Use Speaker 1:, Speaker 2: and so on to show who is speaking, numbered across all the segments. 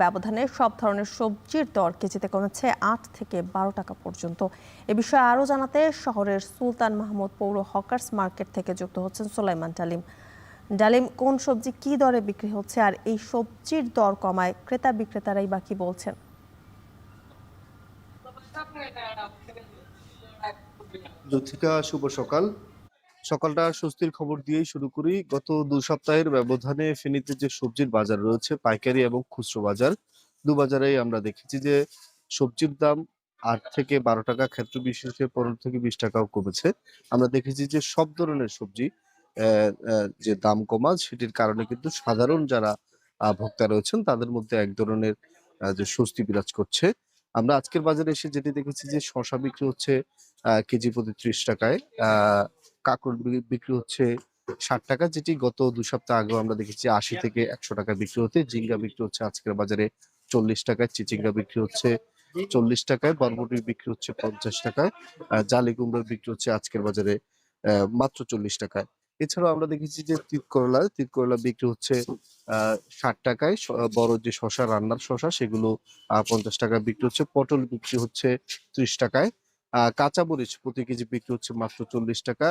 Speaker 1: ব্যবধানে সব ধরনের সবজির দর কেজিতে কমেছে ৮ থেকে ১২ টাকা পর্যন্ত। এ বিষয়ে আরও জানাতে শহরের সুলতান মাহমুদ পৌর হকার্স মার্কেট থেকে যুক্ত হচ্ছেন সোলাইমান ডালিম। ডালিম, কোন সবজি কি দরে বিক্রি হচ্ছে আর এই সবজির দর কমায় ক্রেতা বিক্রেতারাই বা কি বলছেন?
Speaker 2: যুথিকা, শুভ সকাল। সকালটা স্বস্তির খবর দিয়েই শুরু করি। গত ২ সপ্তাহের ব্যবধানে ফেনীতে যে সবজির বাজার রয়েছে, পাইকারি এবং খুচরো বাজার, বাজারেই আমরা দেখেছি যে সবজির দাম ৮ থেকে ১২ টাকা, ক্ষেত্র বিশেষে ১৫ থেকে ২০ টাকাও কমেছে। আমরা দেখেছি যে সব ধরনের সবজি অ্যা অ্যা যে দাম কমা, সেটির কারণে কিন্তু সাধারণ যারা ভোক্তা রয়েছেন তাদের মধ্যে এক ধরনের যে স্বস্তি বিরাজ করছে। আমরা আজকের বাজারে এসে যেটি দেখেছি যে শসা বিক্রি হচ্ছে কেজি প্রতি ৩০ টাকায়। আ কাঁকরোল বিক্রি হচ্ছে ৬০ টাকা, যেটি গত ২ সপ্তাহ আগেও আমরা দেখেছি ৮০ থেকে ১০০ টাকা বিক্রি হতে। ঝিঙ্গা বিক্রি হচ্ছে আজকের বাজারে ৪০ টাকায়, চিচিঙ্গা বিক্রি হচ্ছে ৪০ টাকায়, বরবটি বিক্রি হচ্ছে ৫০ টাকায়, জালি কুমড়া বিক্রি হচ্ছে আজকের বাজারে মাত্র ৪০ টাকায়। এছাড়াও আমরা দেখেছি যে তিত করলা বিক্রি হচ্ছে ৬০ টাকায়। বড় যে শসা, রান্নার শসা, সেগুলো ৫০ টাকায় বিক্রি হচ্ছে। পটল বিক্রি হচ্ছে ৩০ টাকায়। কাঁচামরিচ প্রতি কেজি বিক্রি হচ্ছে মাত্র ৪০ টাকা।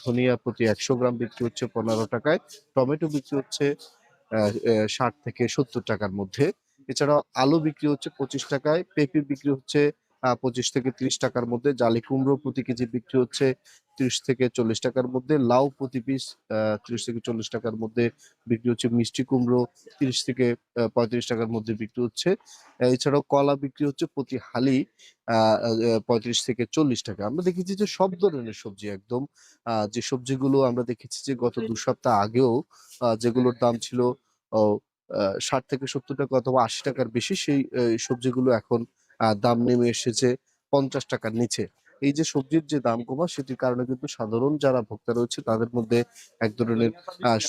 Speaker 2: ধনিয়া প্রতি ১০০ গ্রাম বিক্রি হচ্ছে ১৫ টাকায়। টমেটো বিক্রি হচ্ছে ৬০ থেকে ৭০ টাকার মধ্যে। এছাড়াও আলু বিক্রি হচ্ছে ২৫ টাকায়, পেঁপে বিক্রি হচ্ছে ২৫ থেকে ৩০ টাকার মধ্যে, জালি কুমড়ো প্রতি কেজি বিক্রি হচ্ছে ৩০ থেকে ৪০ টাকার মধ্যে, লাউ প্রতি পিস ৩০ থেকে ৪০ টাকার মধ্যে বিক্রি হচ্ছে, মিষ্টি কুমড়ো ৩০ থেকে ৩৫ টাকার মধ্যে বিক্রি হচ্ছে। এছাড়াও কলা বিক্রি হচ্ছে প্রতি হালি আ আ ৩৫ থেকে ৪০ টাকা। আমরা দেখেছি যে সব ধরনের সবজি একদম, যে সবজিগুলো আমরা দেখেছি যে গত ২ সপ্তাহ আগেও যেগুলোর দাম ছিল ও ৬০ থেকে ৭০ টাকা অথবা ৮০ টাকার বেশি, সেই সবজিগুলো এখন দাম নেমে এসেছে ৫০ টাকার নিচে। এই যে সবজির যে দাম কমা, সেটির কারণে কিন্তু সাধারণ যারা ভোক্তা রয়েছে তাদের মধ্যে এক ধরনের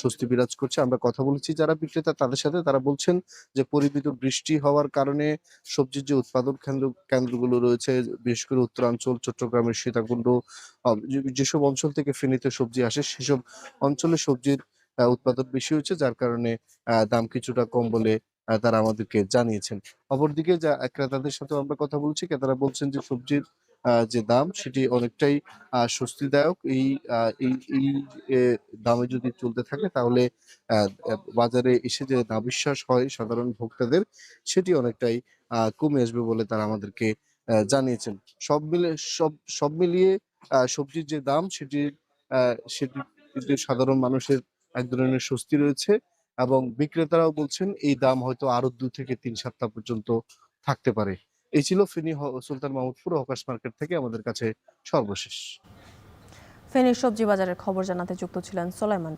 Speaker 2: স্বস্তি বিরাজ করছে। আমরা কথা বলেছি যারা বিক্রেতা তাদের সাথে, তারা বলছেন যে পরিমিত বৃষ্টি হওয়ার কারণে সবজির যে উৎপাদন কেন্দ্রগুলো রয়েছে, বিশেষ করে উত্তরাঞ্চল, চট্টগ্রামের সীতাকুণ্ড, যেসব অঞ্চল থেকে ফেনীতে সবজি আসে, সেসব অঞ্চলে সবজির উৎপাদন বেশি হয়েছে, যার কারণে দাম কিছুটা কম বলে তারা আমাদেরকে জানিয়েছেন। অপরদিকে ক্রেতাদের সাথেও আমরা কথা বলছি। ক্রেতারা বলছেন যে সবজির যে দাম, সেটি অনেকটাই স্বস্তিদায়ক। এই আ এই এই এ দামে যদি চলতে থাকে, তাহলে আ আ বাজারে এসে যে নাভিশ্বাস হয় সাধারণ ভোক্তাদের, সেটি অনেকটাই কমে আসবে বলে তারা আমাদেরকে জানিয়েছেন। সব মিলে সব সব মিলিয়ে সবজির যে দাম, আ সেটি কিন্তু সাধারণ মানুষের এক ধরনের স্বস্তি রয়েছে, এবং বিক্রেতারাও বলছেন এই দাম হয়তো আরো ২ থেকে ৩ সপ্তাহ পর্যন্ত থাকতে পারে। এই ছিল ফেনী সুলতান মাহমুদপুর হকার্স মার্কেট থেকে আমাদের কাছে সর্বশেষ।
Speaker 1: ফেনীর সবজি বাজারের খবর জানাতে যুক্ত ছিলেন সোলাইমান।